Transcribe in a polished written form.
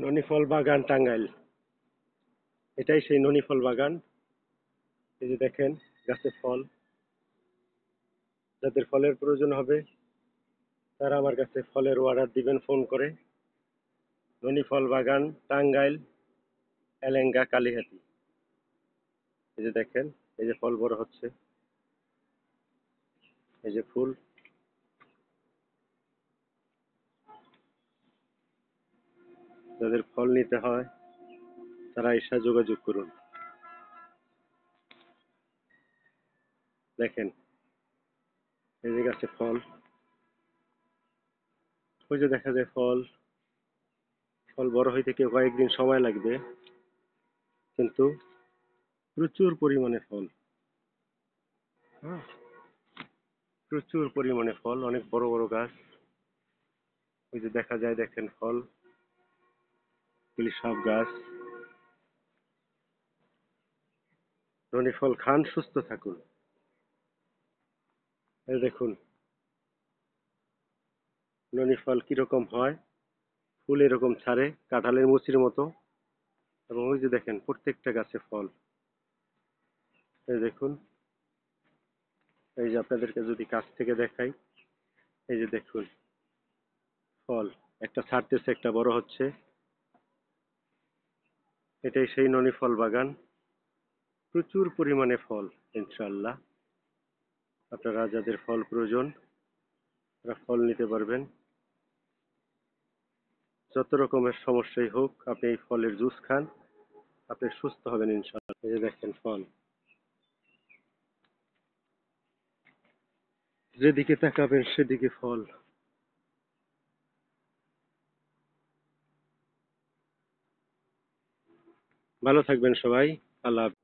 ননিফল বাগান টাঙ্গাইল। এটাই সেই ননিফল বাগান। এই যে দেখেন গাছে ফল। যাদের ফলের প্রয়োজন হবে তারা আমার কাছে ফলের অর্ডার দিবেন ফোন করে। ননিফল বাগান টাঙ্গাইল এলেঙ্গা কালীহাতি। এই যে দেখেন, এই যে ফল বড় হচ্ছে, এই যে ফুল। যাদের ফল নিতে হয় তারা এসে যোগাযোগ করুন। দেখেন এই যে গাছে ফল, ওই যে দেখা যায় ফল। ফল বড় হইতে কয়েকদিন সময় লাগবে, কিন্তু প্রচুর পরিমাণে ফল। হ্যাঁ, প্রচুর পরিমাণে ফল, অনেক বড় বড় গাছ। ওই যে দেখা যায়, দেখেন ফল, এগুলি সব গাছ। ননি ফল খান, সুস্থ থাকুন। এই দেখুন ননি ফল কিরকম হয়, ফুল এরকম ছাড়ে কাঁঠালের মুচির মতো। এবং ওই যে দেখেন প্রত্যেকটা গাছে ফল। এই দেখুন, এই যে আপনাদেরকে যদি কাছ থেকে দেখাই, এই যে দেখুন ফল একটা ছাড়তেছে, একটা বড় হচ্ছে। এটাই সেই ননি ফল বাগান। প্রচুর পরিমাণে ফল। ইনশাআল্লাহ আপনারা যাদের ফল প্রয়োজন তারা ফল নিতে পারবেন। যত রকমের সমস্যাই হোক, আপনি এই ফলের জুস খান, আপনি সুস্থ হবেন ইনশাআল্লাহ। এই যে দেখেন ফল, যেদিকে তাকাবেন সেদিকে ফল। ভালো থাকবেন সবাই। আল্লাহ হাফেজ।